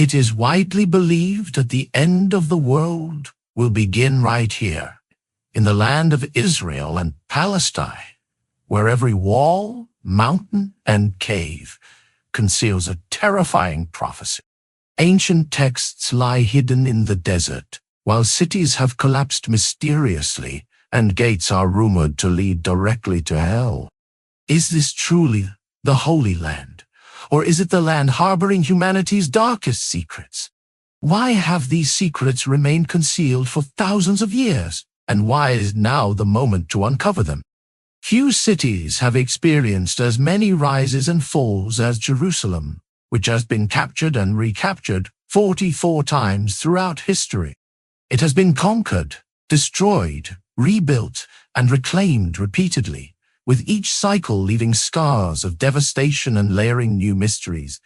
It is widely believed that the end of the world will begin right here, in the land of Israel and Palestine, where every wall, mountain, and cave conceals a terrifying prophecy. Ancient texts lie hidden in the desert, while cities have collapsed mysteriously and gates are rumored to lead directly to hell. Is this truly the Holy Land, or is it the land harboring humanity's darkest secrets? Why have these secrets remained concealed for thousands of years, and why is now the moment to uncover them? Few cities have experienced as many rises and falls as Jerusalem, which has been captured and recaptured 44 times throughout history. It has been conquered, destroyed, rebuilt, and reclaimed repeatedly, with each cycle leaving scars of devastation and layering new mysteries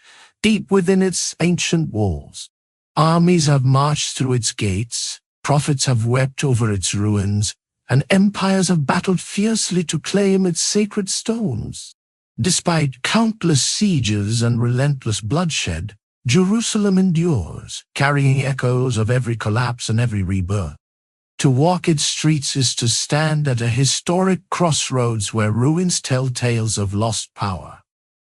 deep within its ancient walls. Armies have marched through its gates, prophets have wept over its ruins, and empires have battled fiercely to claim its sacred stones. Despite countless sieges and relentless bloodshed, Jerusalem endures, carrying echoes of every collapse and every rebirth. To walk its streets is to stand at a historic crossroads where ruins tell tales of lost power,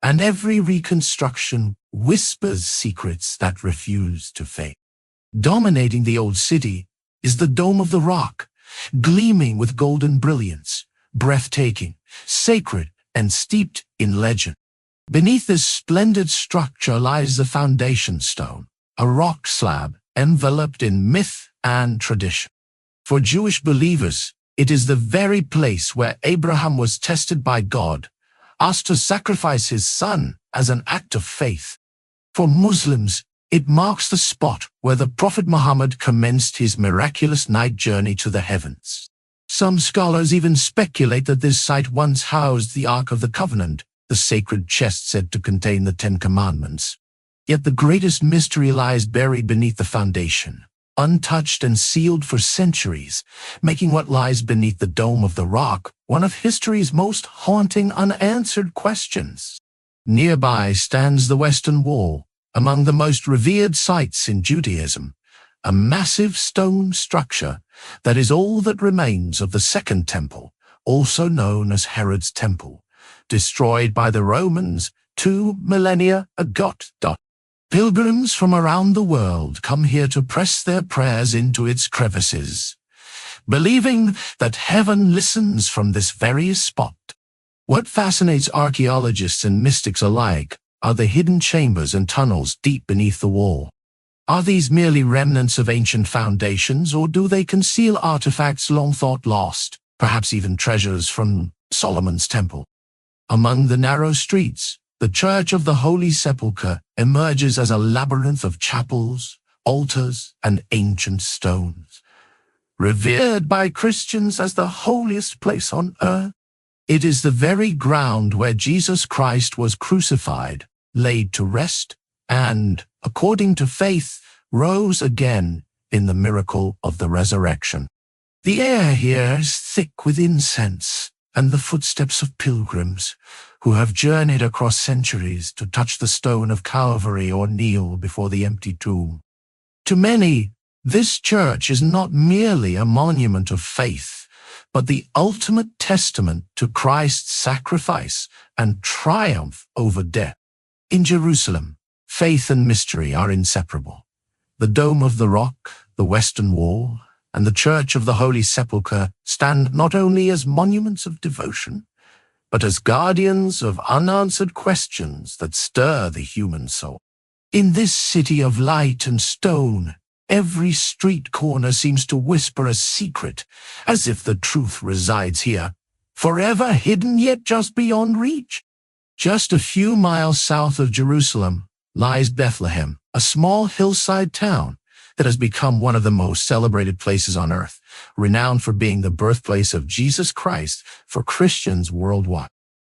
and every reconstruction whispers secrets that refuse to fade. Dominating the old city is the Dome of the Rock, gleaming with golden brilliance, breathtaking, sacred, and steeped in legend. Beneath this splendid structure lies the foundation stone, a rock slab enveloped in myth and tradition. For Jewish believers, it is the very place where Abraham was tested by God, asked to sacrifice his son as an act of faith. For Muslims, it marks the spot where the Prophet Muhammad commenced his miraculous night journey to the heavens. Some scholars even speculate that this site once housed the Ark of the Covenant, the sacred chest said to contain the Ten Commandments. Yet the greatest mystery lies buried beneath the foundation, untouched and sealed for centuries, making what lies beneath the Dome of the Rock one of history's most haunting unanswered questions. Nearby stands the Western Wall, among the most revered sites in Judaism, a massive stone structure that is all that remains of the Second Temple, also known as Herod's Temple, destroyed by the Romans 2 millennia ago. Pilgrims from around the world come here to press their prayers into its crevices, believing that heaven listens from this very spot. What fascinates archaeologists and mystics alike are the hidden chambers and tunnels deep beneath the wall. Are these merely remnants of ancient foundations, or do they conceal artifacts long thought lost, perhaps even treasures from Solomon's temple? Among the narrow streets, the Church of the Holy Sepulchre emerges as a labyrinth of chapels, altars, and ancient stones. Revered by Christians as the holiest place on earth, it is the very ground where Jesus Christ was crucified, laid to rest, and, according to faith, rose again in the miracle of the resurrection. The air here is thick with incense and the footsteps of pilgrims who have journeyed across centuries to touch the stone of Calvary or kneel before the empty tomb. To many, this church is not merely a monument of faith, but the ultimate testament to Christ's sacrifice and triumph over death. In Jerusalem, faith and mystery are inseparable. The Dome of the Rock, the Western Wall, and the Church of the Holy Sepulchre stand not only as monuments of devotion, but as guardians of unanswered questions that stir the human soul. In this city of light and stone, every street corner seems to whisper a secret, as if the truth resides here, forever hidden yet just beyond reach. Just a few miles south of Jerusalem lies Bethlehem, a small hillside town that has become one of the most celebrated places on earth, renowned for being the birthplace of Jesus Christ for Christians worldwide.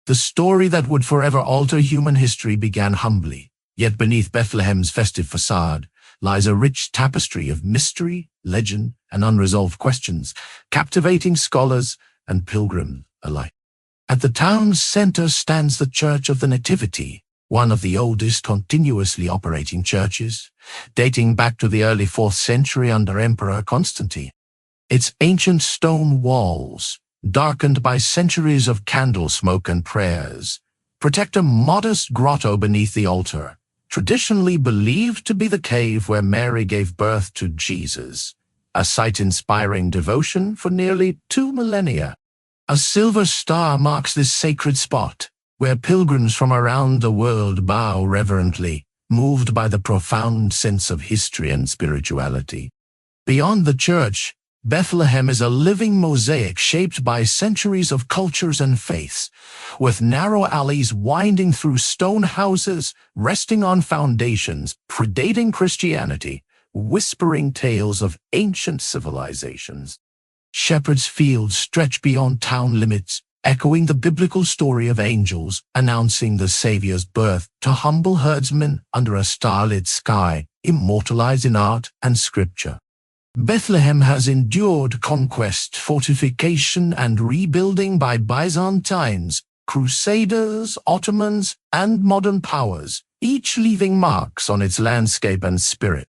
The story that would forever alter human history began humbly, yet beneath Bethlehem's festive facade lies a rich tapestry of mystery, legend, and unresolved questions, captivating scholars and pilgrims alike. At the town's center stands the Church of the Nativity, one of the oldest continuously operating churches, dating back to the early 4th century under Emperor Constantine. Its ancient stone walls, darkened by centuries of candle smoke and prayers, protect a modest grotto beneath the altar, traditionally believed to be the cave where Mary gave birth to Jesus, a site inspiring devotion for nearly 2 millennia. A silver star marks this sacred spot, where pilgrims from around the world bow reverently, moved by the profound sense of history and spirituality. Beyond the church, Bethlehem is a living mosaic shaped by centuries of cultures and faiths, with narrow alleys winding through stone houses, resting on foundations predating Christianity, whispering tales of ancient civilizations. Shepherds' fields stretch beyond town limits, echoing the biblical story of angels announcing the Savior's birth to humble herdsmen under a starlit sky, immortalized in art and scripture. Bethlehem has endured conquest, fortification, and rebuilding by Byzantines, Crusaders, Ottomans, and modern powers, each leaving marks on its landscape and spirit.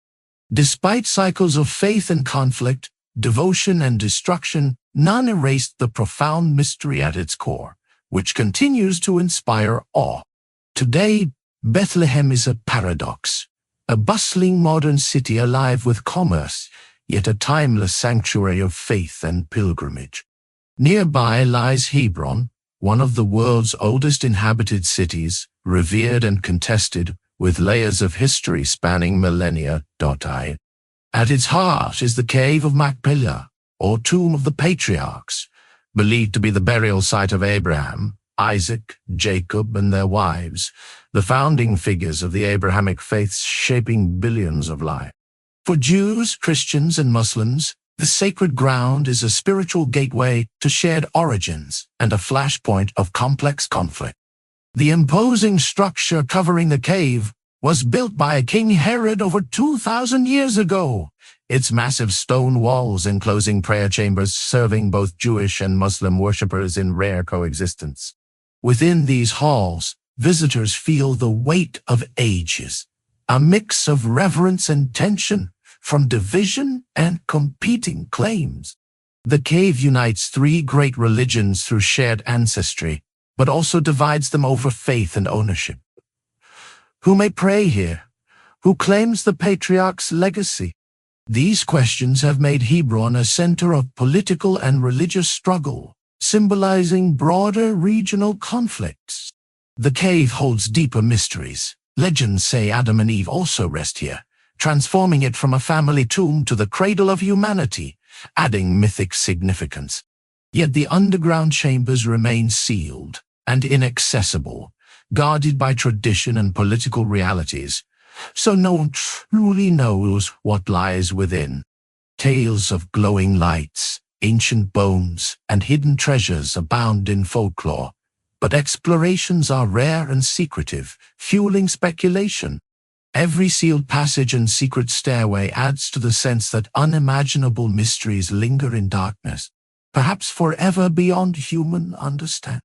Despite cycles of faith and conflict, devotion and destruction, none erased the profound mystery at its core, which continues to inspire awe. Today, Bethlehem is a paradox, a bustling modern city alive with commerce, yet a timeless sanctuary of faith and pilgrimage. Nearby lies Hebron, one of the world's oldest inhabited cities, revered and contested, with layers of history spanning millennia. At its heart is the Cave of Machpelah, or Tomb of the Patriarchs, believed to be the burial site of Abraham, Isaac, Jacob, and their wives, the founding figures of the Abrahamic faiths shaping billions of lives. For Jews, Christians, and Muslims, the sacred ground is a spiritual gateway to shared origins and a flashpoint of complex conflict. The imposing structure covering the cave was built by King Herod over 2,000 years ago, its massive stone walls enclosing prayer chambers serving both Jewish and Muslim worshippers in rare coexistence. Within these halls, visitors feel the weight of ages, a mix of reverence and tension, from division and competing claims. The cave unites 3 great religions through shared ancestry, but also divides them over faith and ownership. Who may pray here? Who claims the patriarch's legacy? These questions have made Hebron a center of political and religious struggle, symbolizing broader regional conflicts. The cave holds deeper mysteries. Legends say Adam and Eve also rest here, transforming it from a family tomb to the cradle of humanity, adding mythic significance. Yet the underground chambers remain sealed and inaccessible, guarded by tradition and political realities, so no one truly knows what lies within. Tales of glowing lights, ancient bones, and hidden treasures abound in folklore, but explorations are rare and secretive, fueling speculation. Every sealed passage and secret stairway adds to the sense that unimaginable mysteries linger in darkness, perhaps forever beyond human understanding.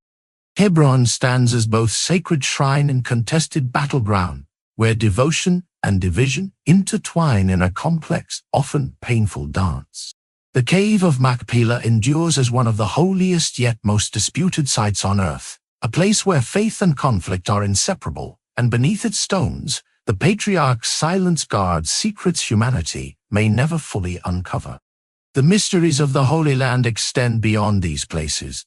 Hebron stands as both sacred shrine and contested battleground, where devotion and division intertwine in a complex, often painful dance. The Cave of Machpelah endures as one of the holiest yet most disputed sites on earth, a place where faith and conflict are inseparable, and beneath its stones, the patriarch's silence guards secrets humanity may never fully uncover. The mysteries of the Holy Land extend beyond these places.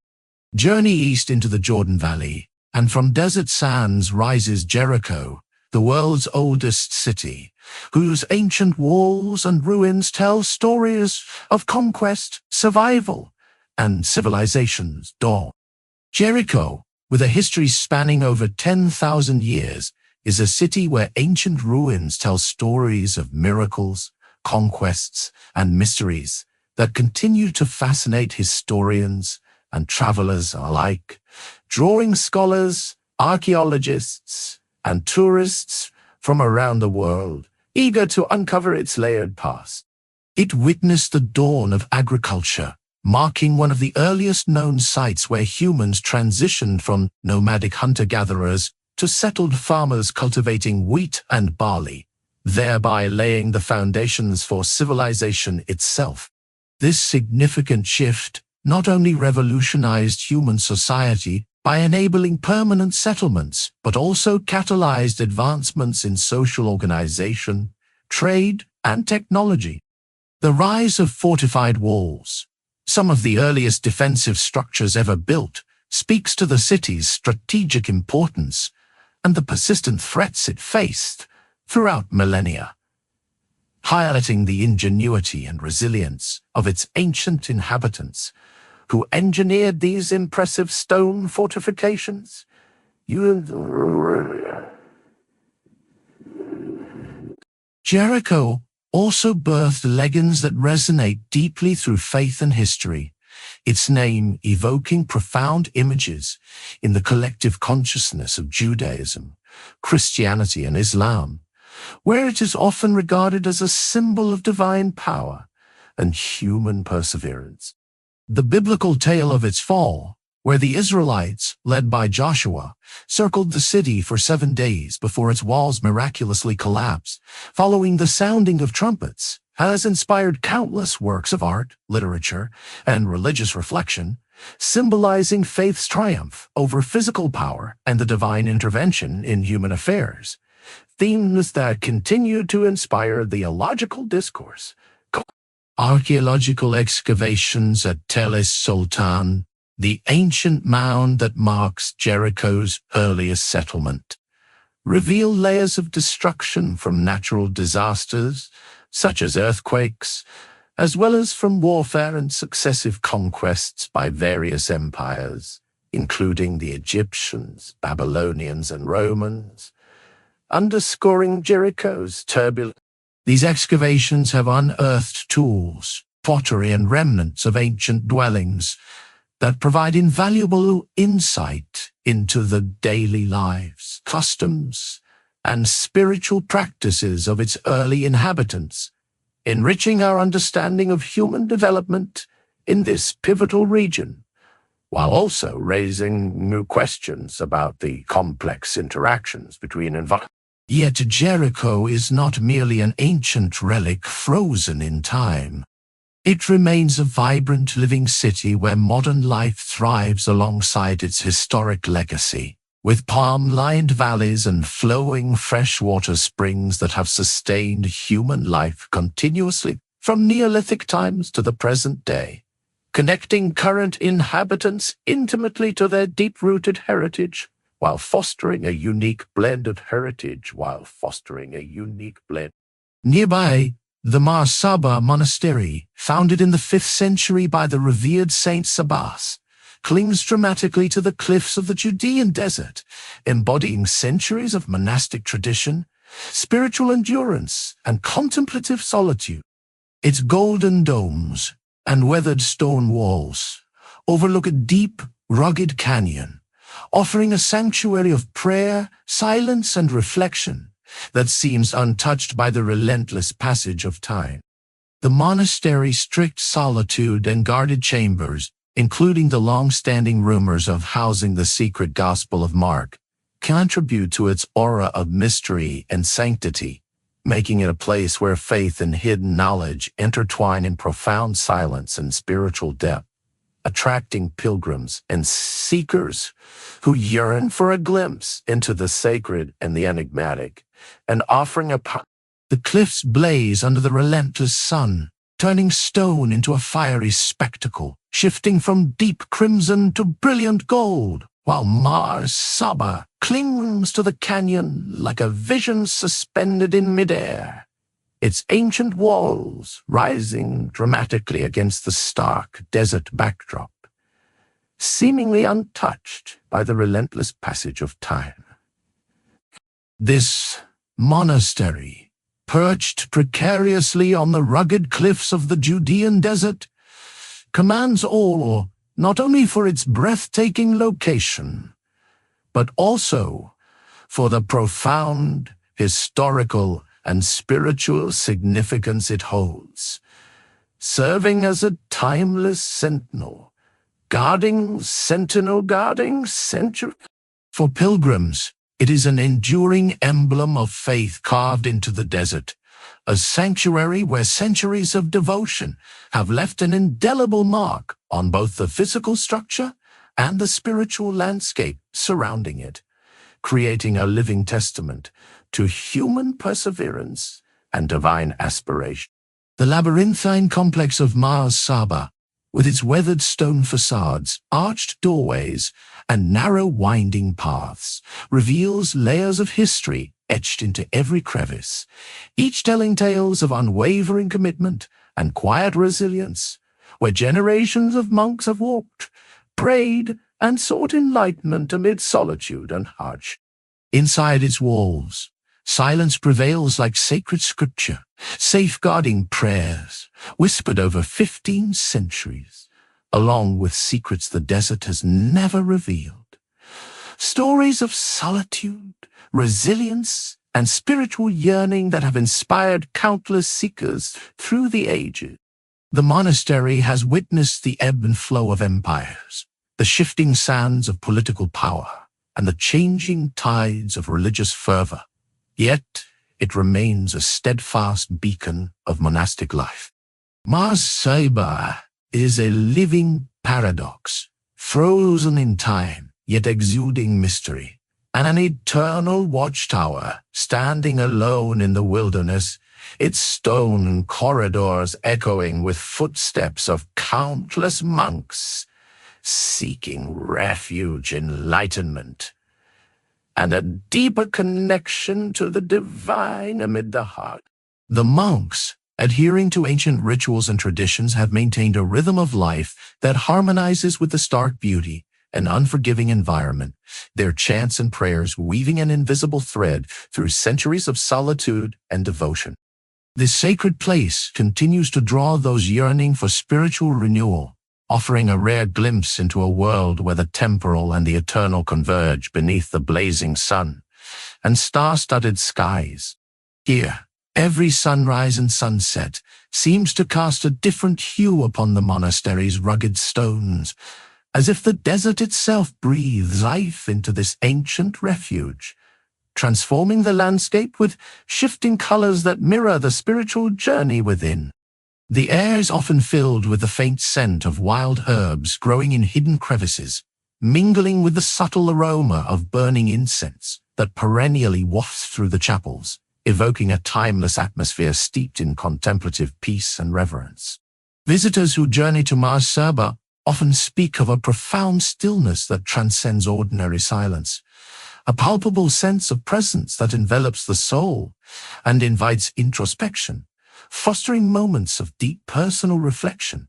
Journey east into the Jordan Valley, and from desert sands rises Jericho, the world's oldest city, whose ancient walls and ruins tell stories of conquest, survival, and civilization's dawn. Jericho, with a history spanning over 10,000 years, is a city where ancient ruins tell stories of miracles, conquests, and mysteries that continue to fascinate historians and travelers alike, drawing scholars, archaeologists, and tourists from around the world, eager to uncover its layered past. It witnessed the dawn of agriculture, marking one of the earliest known sites where humans transitioned from nomadic hunter-gatherers to settled farmers cultivating wheat and barley, thereby laying the foundations for civilization itself. This significant shift not only revolutionized human society by enabling permanent settlements, but also catalyzed advancements in social organization, trade, and technology. The rise of fortified walls, some of the earliest defensive structures ever built, speaks to the city's strategic importance and the persistent threats it faced throughout millennia, highlighting the ingenuity and resilience of its ancient inhabitants who engineered these impressive stone fortifications. Jericho also birthed legends that resonate deeply through faith and history, its name evoking profound images in the collective consciousness of Judaism, Christianity, and Islam, where it is often regarded as a symbol of divine power and human perseverance. The biblical tale of its fall, where the Israelites, led by Joshua, circled the city for 7 days before its walls miraculously collapsed, following the sounding of trumpets, has inspired countless works of art, literature, and religious reflection, symbolizing faith's triumph over physical power and the divine intervention in human affairs, themes that continue to inspire theological discourse. Archaeological excavations at Tel Sultan, the ancient mound that marks Jericho's earliest settlement, reveal layers of destruction from natural disasters, such as earthquakes, as well as from warfare and successive conquests by various empires, including the Egyptians, Babylonians, and Romans, underscoring Jericho's turbulence. These excavations have unearthed tools, pottery, and remnants of ancient dwellings that provide invaluable insight into the daily lives, customs, and spiritual practices of its early inhabitants, enriching our understanding of human development in this pivotal region, while also raising new questions about the complex interactions between environments. Yet Jericho is not merely an ancient relic frozen in time. It remains a vibrant living city where modern life thrives alongside its historic legacy, with palm-lined valleys and flowing freshwater springs that have sustained human life continuously from Neolithic times to the present day, connecting current inhabitants intimately to their deep-rooted heritage, while fostering a unique blend. Nearby, the Masada monastery, founded in the 5th century by the revered Saint Sabas, clings dramatically to the cliffs of the Judean desert, embodying centuries of monastic tradition, spiritual endurance, and contemplative solitude. Its golden domes and weathered stone walls overlook a deep, rugged canyon, offering a sanctuary of prayer, silence, and reflection that seems untouched by the relentless passage of time. The monastery's strict solitude and guarded chambers, including the long-standing rumors of housing the secret Gospel of Mark, contribute to its aura of mystery and sanctity, making it a place where faith and hidden knowledge intertwine in profound silence and spiritual depth, attracting pilgrims and seekers who yearn for a glimpse into the sacred and the enigmatic, and offering the cliffs blaze under the relentless sun, turning stone into a fiery spectacle, shifting from deep crimson to brilliant gold, while Masada clings to the canyon like a vision suspended in midair, its ancient walls rising dramatically against the stark desert backdrop, seemingly untouched by the relentless passage of time. This monastery, perched precariously on the rugged cliffs of the Judean desert, commands awe not only for its breathtaking location, but also for the profound historical and spiritual significance it holds, serving as a timeless guarding century. For pilgrims, It is an enduring emblem of faith carved into the desert, a sanctuary where centuries of devotion have left an indelible mark on both the physical structure and the spiritual landscape surrounding it, creating a living testament to human perseverance and divine aspiration. The labyrinthine complex of Masada, with its weathered stone facades, arched doorways, and narrow winding paths, reveals layers of history etched into every crevice, each telling tales of unwavering commitment and quiet resilience, where generations of monks have walked, prayed, and sought enlightenment amid solitude and hardship. Inside its walls, silence prevails like sacred scripture, safeguarding prayers whispered over 15 centuries, along with secrets the desert has never revealed. Stories of solitude, resilience, and spiritual yearning that have inspired countless seekers through the ages. The monastery has witnessed the ebb and flow of empires, the shifting sands of political power, and the changing tides of religious fervor. Yet, it remains a steadfast beacon of monastic life. Masada is a living paradox, frozen in time, yet exuding mystery, and an eternal watchtower standing alone in the wilderness, its stone corridors echoing with footsteps of countless monks seeking refuge, enlightenment, and a deeper connection to the divine amid the heart. The monks, adhering to ancient rituals and traditions, have maintained a rhythm of life that harmonizes with the stark beauty and unforgiving environment, their chants and prayers weaving an invisible thread through centuries of solitude and devotion. This sacred place continues to draw those yearning for spiritual renewal, offering a rare glimpse into a world where the temporal and the eternal converge beneath the blazing sun and star-studded skies. Here, every sunrise and sunset seems to cast a different hue upon the monastery's rugged stones, as if the desert itself breathes life into this ancient refuge, transforming the landscape with shifting colors that mirror the spiritual journey within. The air is often filled with the faint scent of wild herbs growing in hidden crevices, mingling with the subtle aroma of burning incense that perennially wafts through the chapels, evoking a timeless atmosphere steeped in contemplative peace and reverence. Visitors who journey to Masada often speak of a profound stillness that transcends ordinary silence, a palpable sense of presence that envelops the soul and invites introspection, fostering moments of deep personal reflection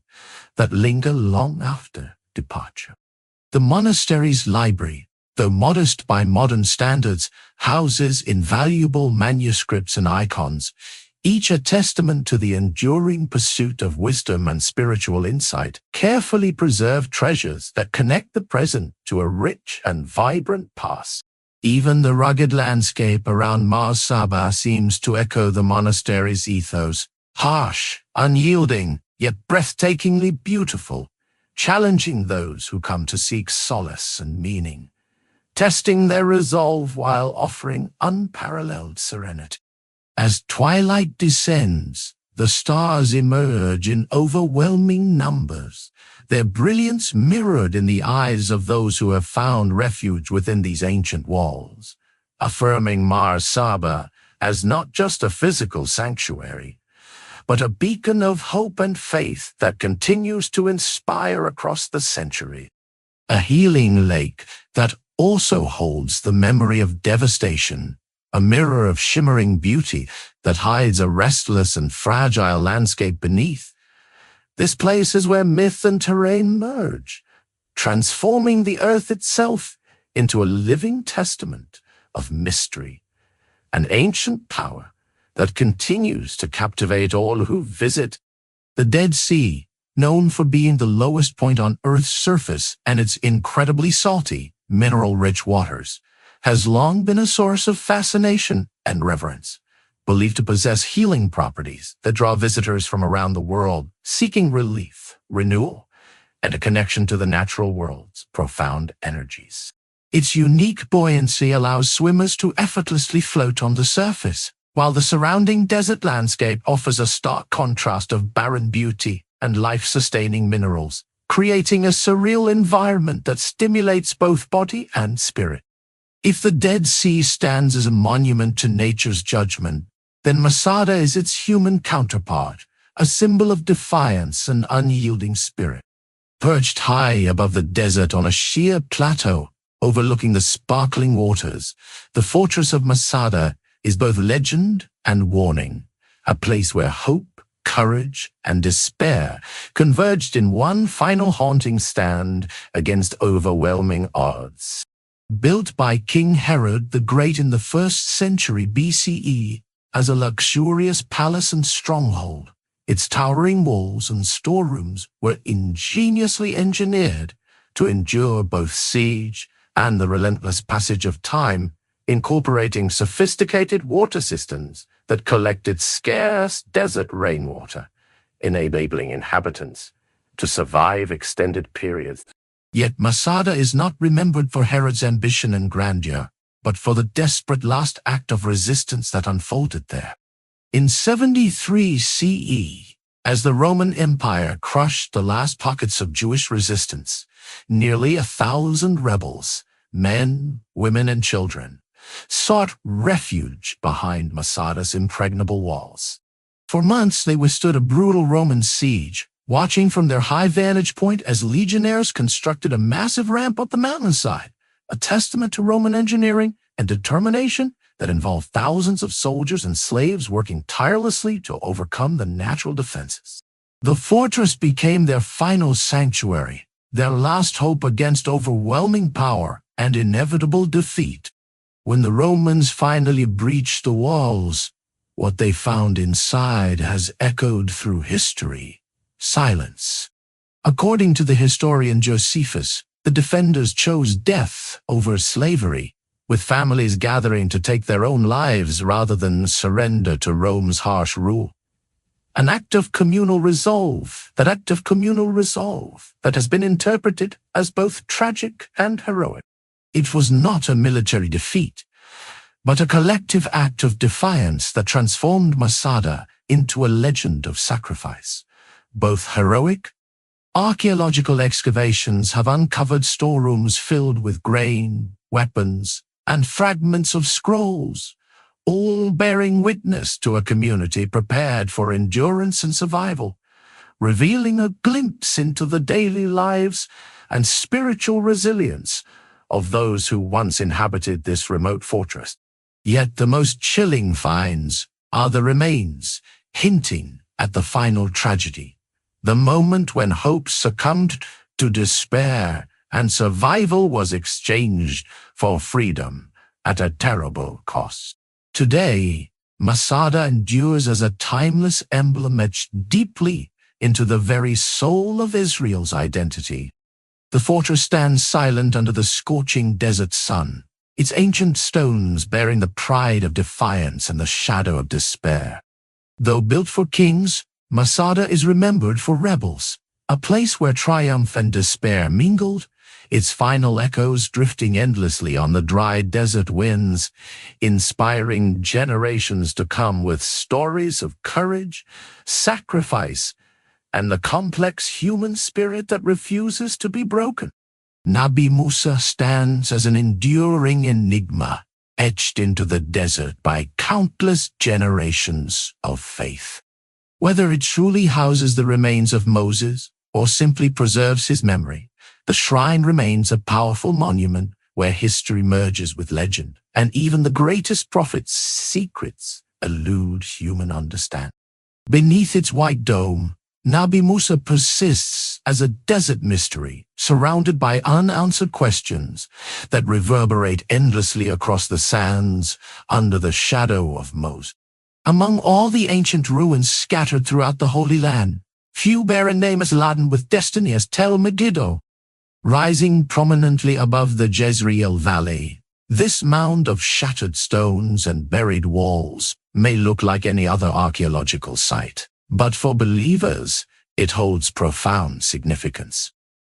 that linger long after departure. The monastery's library, though modest by modern standards, houses invaluable manuscripts and icons, each a testament to the enduring pursuit of wisdom and spiritual insight, carefully preserved treasures that connect the present to a rich and vibrant past. Even the rugged landscape around Masada seems to echo the monastery's ethos, harsh, unyielding, yet breathtakingly beautiful, challenging those who come to seek solace and meaning, testing their resolve while offering unparalleled serenity. As twilight descends, the stars emerge in overwhelming numbers, their brilliance mirrored in the eyes of those who have found refuge within these ancient walls, affirming Masada as not just a physical sanctuary, but a beacon of hope and faith that continues to inspire across the centuries. A healing lake that also holds the memory of devastation, a mirror of shimmering beauty that hides a restless and fragile landscape beneath. This place is where myth and terrain merge, transforming the earth itself into a living testament of mystery and ancient power that continues to captivate all who visit. The Dead Sea, known for being the lowest point on Earth's surface and its incredibly salty, mineral-rich waters, has long been a source of fascination and reverence, believed to possess healing properties that draw visitors from around the world seeking relief, renewal, and a connection to the natural world's profound energies. Its unique buoyancy allows swimmers to effortlessly float on the surface, while the surrounding desert landscape offers a stark contrast of barren beauty and life-sustaining minerals, creating a surreal environment that stimulates both body and spirit. If the Dead Sea stands as a monument to nature's judgment, then Masada is its human counterpart, a symbol of defiance and unyielding spirit. Perched high above the desert on a sheer plateau overlooking the sparkling waters, the fortress of Masada is both legend and warning, a place where hope, courage, and despair converged in one final haunting stand against overwhelming odds. Built by King Herod the Great in the 1st century BCE as a luxurious palace and stronghold, its towering walls and storerooms were ingeniously engineered to endure both siege and the relentless passage of time, incorporating sophisticated water systems that collected scarce desert rainwater, enabling inhabitants to survive extended periods. Yet Masada is not remembered for Herod's ambition and grandeur, but for the desperate last act of resistance that unfolded there. In 73 CE, as the Roman Empire crushed the last pockets of Jewish resistance, nearly 1,000 rebels, men, women, and children, sought refuge behind Masada's impregnable walls. For months they withstood a brutal Roman siege, watching from their high vantage point as legionnaires constructed a massive ramp up the mountainside, a testament to Roman engineering and determination that involved thousands of soldiers and slaves working tirelessly to overcome the natural defenses. The fortress became their final sanctuary, their last hope against overwhelming power and inevitable defeat. When the Romans finally breached the walls, what they found inside has echoed through history: silence. According to the historian Josephus, the defenders chose death over slavery, with families gathering to take their own lives rather than surrender to Rome's harsh rule. An act of communal resolve that has been interpreted as both tragic and heroic. It was not a military defeat, but a collective act of defiance that transformed Masada into a legend of sacrifice. Both heroic. Archaeological excavations have uncovered storerooms filled with grain, weapons, and fragments of scrolls, all bearing witness to a community prepared for endurance and survival, revealing a glimpse into the daily lives and spiritual resilience of those who once inhabited this remote fortress. Yet the most chilling finds are the remains, hinting at the final tragedy, the moment when hope succumbed to despair and survival was exchanged for freedom at a terrible cost. Today, Masada endures as a timeless emblem etched deeply into the very soul of Israel's identity. The fortress stands silent under the scorching desert sun, its ancient stones bearing the pride of defiance and the shadow of despair. Though built for kings, Masada is remembered for rebels, a place where triumph and despair mingled, its final echoes drifting endlessly on the dry desert winds, inspiring generations to come with stories of courage, sacrifice, and the complex human spirit that refuses to be broken. Nabi Musa stands as an enduring enigma, etched into the desert by countless generations of faith. Whether it truly houses the remains of Moses or simply preserves his memory, the shrine remains a powerful monument where history merges with legend, and even the greatest prophet's secrets elude human understanding. Beneath its white dome, Nabi Musa persists as a desert mystery, surrounded by unanswered questions that reverberate endlessly across the sands under the shadow of Moses. Among all the ancient ruins scattered throughout the Holy Land, few bear a name as laden with destiny as Tel Megiddo. Rising prominently above the Jezreel Valley, this mound of shattered stones and buried walls may look like any other archaeological site, but for believers, it holds profound significance.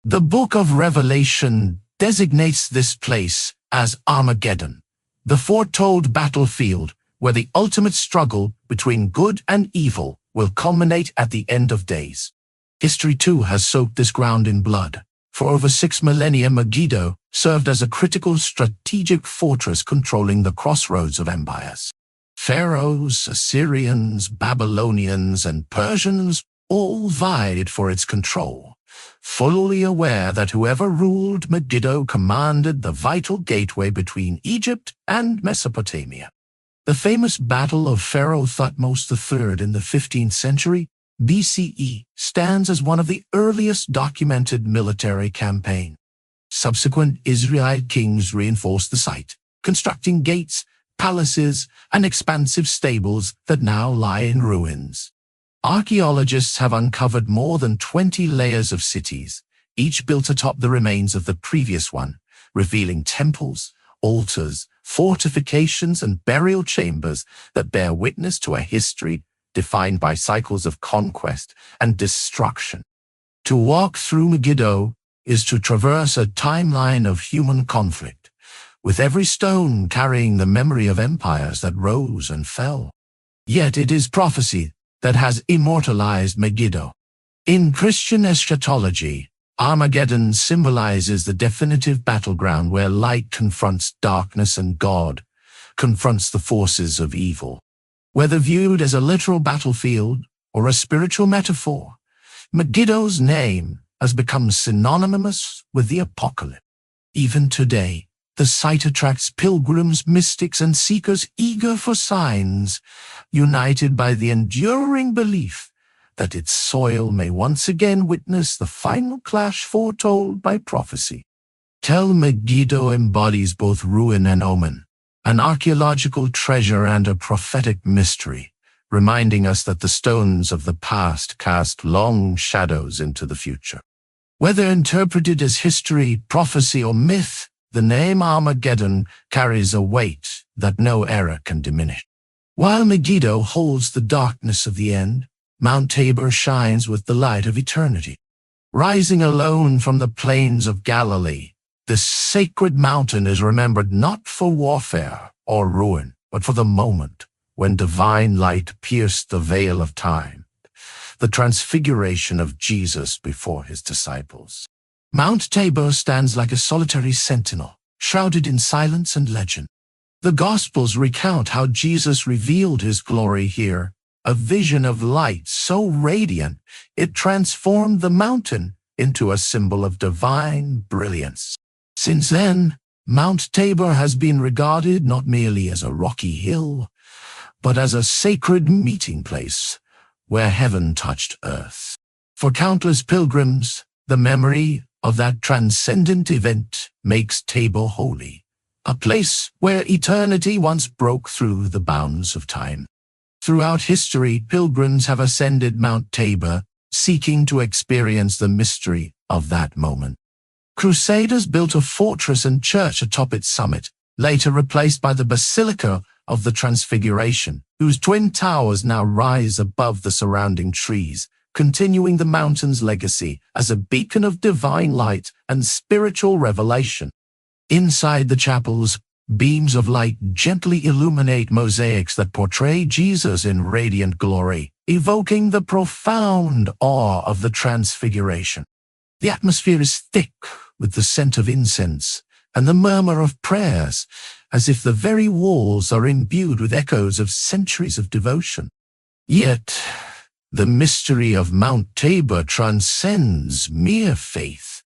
The Book of Revelation designates this place as Armageddon, the foretold battlefield where the ultimate struggle between good and evil will culminate at the end of days. History too has soaked this ground in blood. For over 6 millennia, Megiddo served as a critical strategic fortress controlling the crossroads of empires. Pharaohs, Assyrians, Babylonians, and Persians all vied for its control, fully aware that whoever ruled Megiddo commanded the vital gateway between Egypt and Mesopotamia. The famous Battle of Pharaoh Thutmose III in the 15th century BCE stands as one of the earliest documented military campaigns. Subsequent Israelite kings reinforced the site, constructing gates, palaces, and expansive stables that now lie in ruins. Archaeologists have uncovered more than 20 layers of cities, each built atop the remains of the previous one, revealing temples, altars, fortifications, and burial chambers that bear witness to a history defined by cycles of conquest and destruction. To walk through Megiddo is to traverse a timeline of human conflict, with every stone carrying the memory of empires that rose and fell. Yet it is prophecy that has immortalized Megiddo. In Christian eschatology, Armageddon symbolizes the definitive battleground where light confronts darkness and God confronts the forces of evil. Whether viewed as a literal battlefield or a spiritual metaphor, Megiddo's name has become synonymous with the apocalypse. Even today, the site attracts pilgrims, mystics, and seekers eager for signs, united by the enduring belief that its soil may once again witness the final clash foretold by prophecy. Tel Megiddo embodies both ruin and omen, an archaeological treasure and a prophetic mystery, reminding us that the stones of the past cast long shadows into the future. Whether interpreted as history, prophecy, or myth, the name Armageddon carries a weight that no era can diminish. While Megiddo holds the darkness of the end, Mount Tabor shines with the light of eternity. Rising alone from the plains of Galilee, this sacred mountain is remembered not for warfare or ruin, but for the moment when divine light pierced the veil of time, the transfiguration of Jesus before his disciples. Mount Tabor stands like a solitary sentinel, shrouded in silence and legend. The Gospels recount how Jesus revealed his glory here, a vision of light so radiant it transformed the mountain into a symbol of divine brilliance. Since then, Mount Tabor has been regarded not merely as a rocky hill, but as a sacred meeting place where heaven touched earth. For countless pilgrims, the memory of that transcendent event makes Tabor holy, a place where eternity once broke through the bounds of time. Throughout history, pilgrims have ascended Mount Tabor, seeking to experience the mystery of that moment. Crusaders built a fortress and church atop its summit, later replaced by the Basilica of the Transfiguration, whose twin towers now rise above the surrounding trees, continuing the mountain's legacy as a beacon of divine light and spiritual revelation. Inside the chapels, beams of light gently illuminate mosaics that portray Jesus in radiant glory, evoking the profound awe of the Transfiguration. The atmosphere is thick with the scent of incense and the murmur of prayers, as if the very walls are imbued with echoes of centuries of devotion. Yet, the mystery of Mount Tabor transcends mere faith.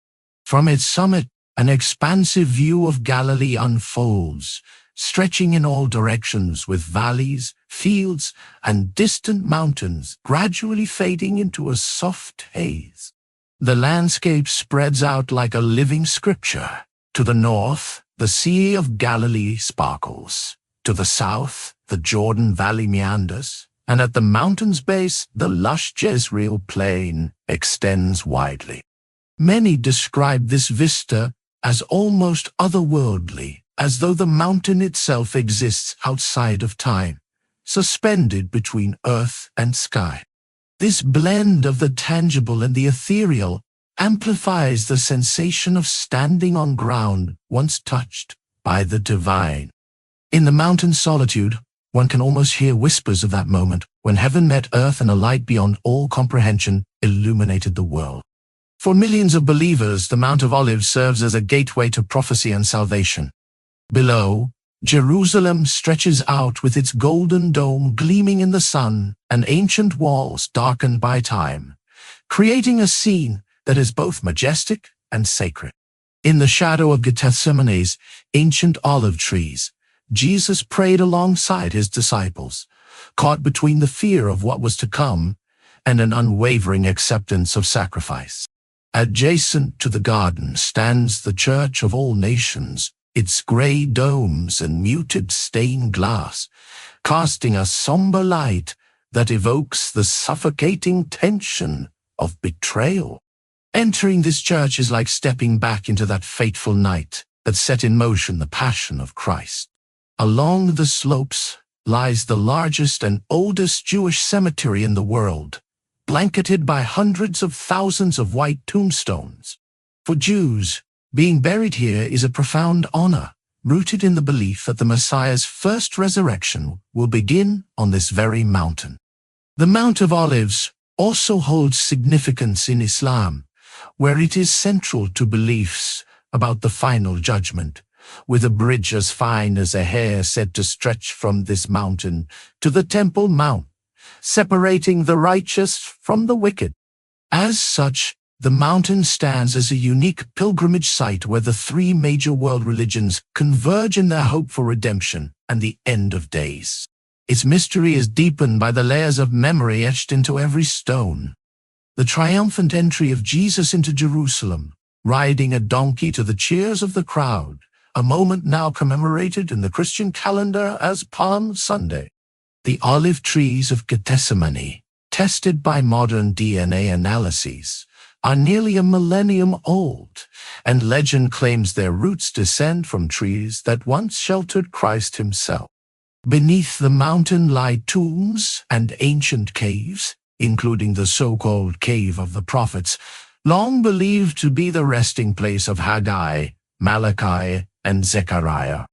From its summit, an expansive view of Galilee unfolds, stretching in all directions with valleys, fields, and distant mountains gradually fading into a soft haze. The landscape spreads out like a living scripture. To the north, the Sea of Galilee sparkles. To the south, the Jordan Valley meanders. And at the mountain's base, the lush Jezreel plain extends widely. Many describe this vista as almost otherworldly, as though the mountain itself exists outside of time, suspended between earth and sky. This blend of the tangible and the ethereal amplifies the sensation of standing on ground once touched by the divine. In the mountain solitude, one can almost hear whispers of that moment when heaven met earth and a light beyond all comprehension illuminated the world. For millions of believers, the Mount of Olives serves as a gateway to prophecy and salvation. Below, Jerusalem stretches out with its golden dome gleaming in the sun and ancient walls darkened by time, creating a scene that is both majestic and sacred. In the shadow of Gethsemane's ancient olive trees, Jesus prayed alongside his disciples, caught between the fear of what was to come and an unwavering acceptance of sacrifice. Adjacent to the garden stands the Church of All Nations, its gray domes and muted stained glass, casting a somber light that evokes the suffocating tension of betrayal. Entering this church is like stepping back into that fateful night that set in motion the passion of Christ. Along the slopes lies the largest and oldest Jewish cemetery in the world, blanketed by hundreds of thousands of white tombstones. For Jews, being buried here is a profound honor, rooted in the belief that the Messiah's first resurrection will begin on this very mountain. The Mount of Olives also holds significance in Islam, where it is central to beliefs about the final judgment, with a bridge as fine as a hair said to stretch from this mountain to the Temple Mount, separating the righteous from the wicked. As such, the mountain stands as a unique pilgrimage site where the three major world religions converge in their hope for redemption and the end of days. Its mystery is deepened by the layers of memory etched into every stone. The triumphant entry of Jesus into Jerusalem, riding a donkey to the cheers of the crowd, a moment now commemorated in the Christian calendar as Palm Sunday. The olive trees of Gethsemane, tested by modern DNA analyses, are nearly a millennium old, and legend claims their roots descend from trees that once sheltered Christ himself. Beneath the mountain lie tombs and ancient caves, including the so-called Cave of the Prophets, long believed to be the resting place of Haggai, Malachi, and Zechariah.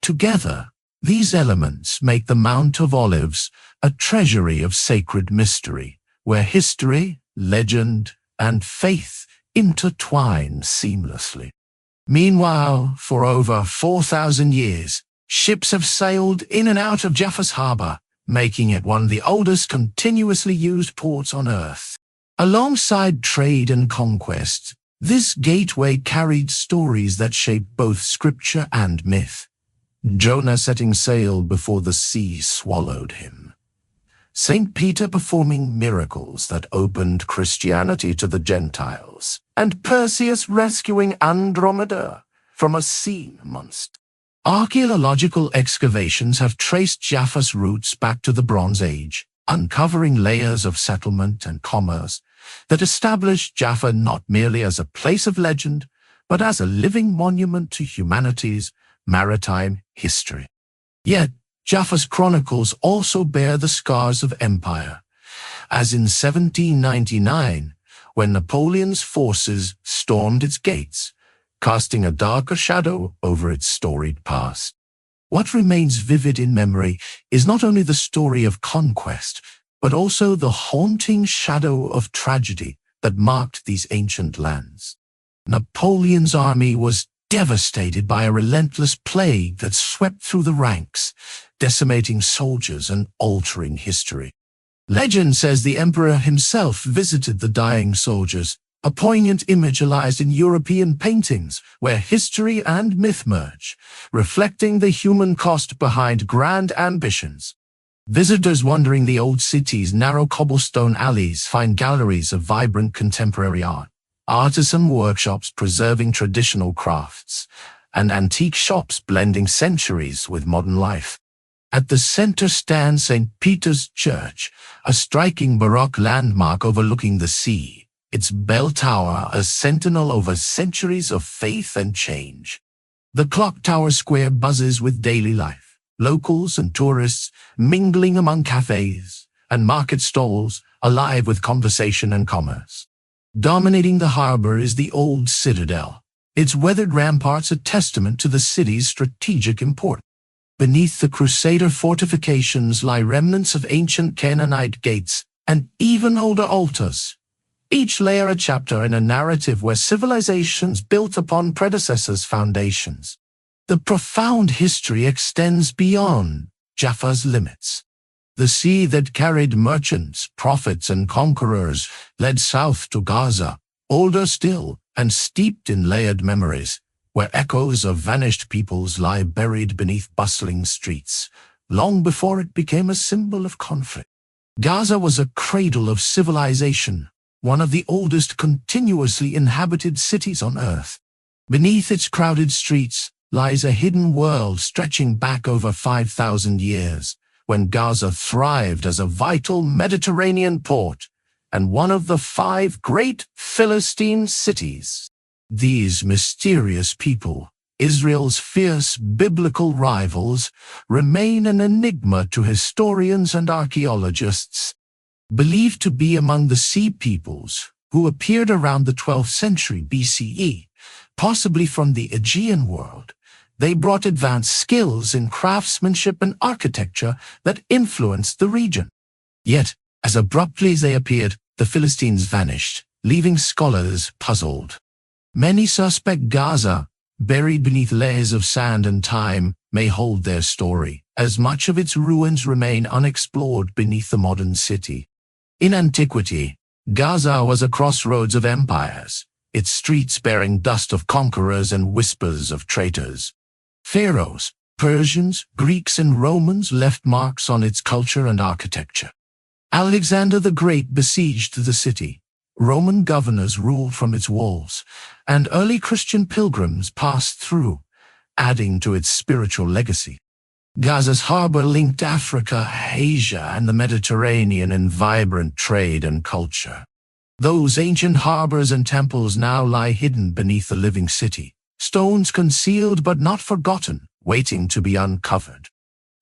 Together, these elements make the Mount of Olives a treasury of sacred mystery, where history, legend, and faith intertwine seamlessly. Meanwhile, for over 4,000 years, ships have sailed in and out of Jaffa's harbor, making it one of the oldest continuously used ports on Earth. Alongside trade and conquest, this gateway carried stories that shaped both scripture and myth. Jonah setting sail before the sea swallowed him. St. Peter performing miracles that opened Christianity to the Gentiles, and Perseus rescuing Andromeda from a sea monster. Archaeological excavations have traced Jaffa's roots back to the Bronze Age, uncovering layers of settlement and commerce that established Jaffa not merely as a place of legend, but as a living monument to humanity's maritime history. Yet, Jaffa's chronicles also bear the scars of empire, as in 1799, when Napoleon's forces stormed its gates, casting a darker shadow over its storied past. What remains vivid in memory is not only the story of conquest, but also the haunting shadow of tragedy that marked these ancient lands. Napoleon's army was devastated by a relentless plague that swept through the ranks, decimating soldiers and altering history. Legend says the emperor himself visited the dying soldiers, a poignant image realized in European paintings where history and myth merge, reflecting the human cost behind grand ambitions. Visitors wandering the old city's narrow cobblestone alleys find galleries of vibrant contemporary art, artisan workshops preserving traditional crafts, and antique shops blending centuries with modern life. At the center stands St. Peter's Church, a striking Baroque landmark overlooking the sea, its bell tower a sentinel over centuries of faith and change. The clock tower square buzzes with daily life, locals and tourists mingling among cafes and market stalls, alive with conversation and commerce. Dominating the harbor is the old citadel, its weathered ramparts a testament to the city's strategic importance. Beneath the Crusader fortifications lie remnants of ancient Canaanite gates and even older altars, each layer a chapter in a narrative where civilizations built upon predecessors' foundations. The profound history extends beyond Jaffa's limits. The sea that carried merchants, prophets, and conquerors led south to Gaza, older still and steeped in layered memories, where echoes of vanished peoples lie buried beneath bustling streets, long before it became a symbol of conflict. Gaza was a cradle of civilization, one of the oldest continuously inhabited cities on Earth. Beneath its crowded streets lies a hidden world stretching back over 5,000 years, when Gaza thrived as a vital Mediterranean port and one of the 5 great Philistine cities. These mysterious people, Israel's fierce biblical rivals, remain an enigma to historians and archaeologists. Believed to be among the Sea Peoples, who appeared around the 12th century BCE, possibly from the Aegean world, they brought advanced skills in craftsmanship and architecture that influenced the region. Yet, as abruptly as they appeared, the Philistines vanished, leaving scholars puzzled. Many suspect Gaza, buried beneath layers of sand and time, may hold their story, as much of its ruins remain unexplored beneath the modern city. In antiquity, Gaza was a crossroads of empires, its streets bearing dust of conquerors and whispers of traitors. Pharaohs, Persians, Greeks, and Romans left marks on its culture and architecture. Alexander the Great besieged the city. Roman governors ruled from its walls, and early Christian pilgrims passed through, adding to its spiritual legacy. Gaza's harbor linked Africa, Asia, and the Mediterranean in vibrant trade and culture. Those ancient harbors and temples now lie hidden beneath the living city, stones concealed but not forgotten, waiting to be uncovered.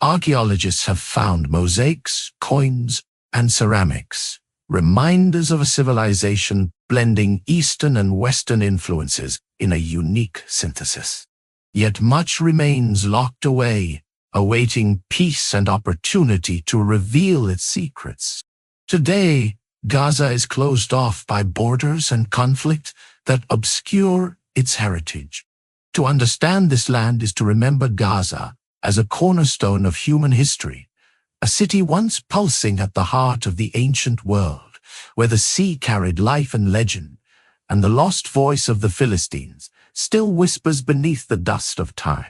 Archaeologists have found mosaics, coins, and ceramics, reminders of a civilization blending Eastern and Western influences in a unique synthesis. Yet much remains locked away, awaiting peace and opportunity to reveal its secrets. Today, Gaza is closed off by borders and conflict that obscure its heritage. To understand this land is to remember Gaza as a cornerstone of human history, a city once pulsing at the heart of the ancient world, where the sea carried life and legend, and the lost voice of the Philistines still whispers beneath the dust of time.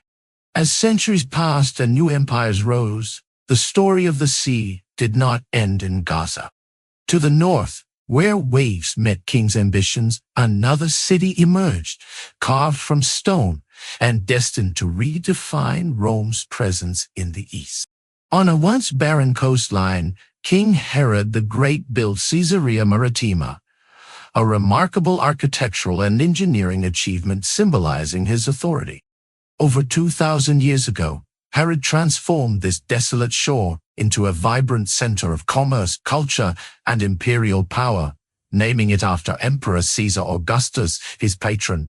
As centuries passed and new empires rose, the story of the sea did not end in Gaza. To the north, where waves met kings' ambitions, another city emerged, carved from stone and destined to redefine Rome's presence in the east. On a once barren coastline, King Herod the Great built Caesarea Maritima, a remarkable architectural and engineering achievement symbolizing his authority. Over 2,000 years ago, Herod transformed this desolate shore into a vibrant center of commerce, culture, and imperial power, naming it after Emperor Caesar Augustus, his patron.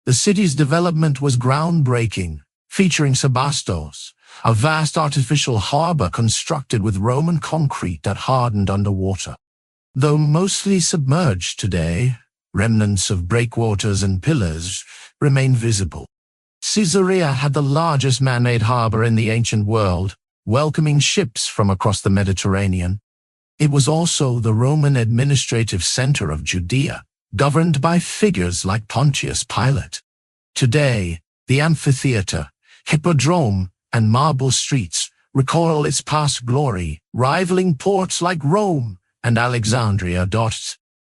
The city's development was groundbreaking, featuring Sebastos, a vast artificial harbor constructed with Roman concrete that hardened underwater. Though mostly submerged today, remnants of breakwaters and pillars remain visible. Caesarea had the largest man-made harbor in the ancient world, welcoming ships from across the Mediterranean. It was also the Roman administrative center of Judea, governed by figures like Pontius Pilate. Today, the amphitheater, hippodrome, and marble streets recall its past glory, rivaling ports like Rome and Alexandria.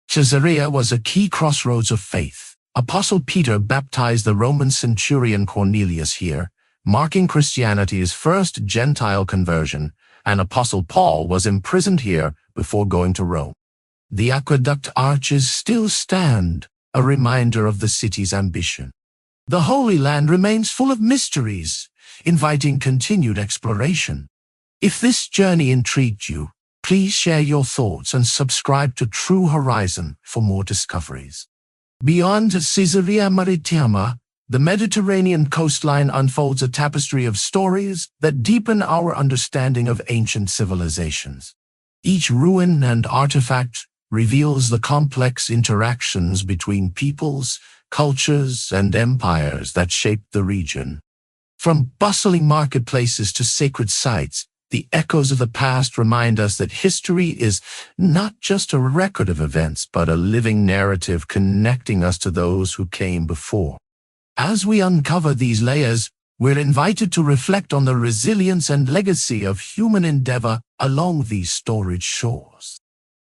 Caesarea was a key crossroads of faith. Apostle Peter baptized the Roman centurion Cornelius here, marking Christianity's first Gentile conversion, and Apostle Paul was imprisoned here before going to Rome. The aqueduct arches still stand, a reminder of the city's ambition. The Holy Land remains full of mysteries, inviting continued exploration. If this journey intrigued you, Please share your thoughts and subscribe to True Horizon for more discoveries. Beyond Caesarea Maritima, the Mediterranean coastline unfolds a tapestry of stories that deepen our understanding of ancient civilizations. Each ruin and artifact reveals the complex interactions between peoples, cultures, and empires that shaped the region. From bustling marketplaces to sacred sites, the echoes of the past remind us that history is not just a record of events, but a living narrative connecting us to those who came before. As we uncover these layers, we're invited to reflect on the resilience and legacy of human endeavor along these storied shores.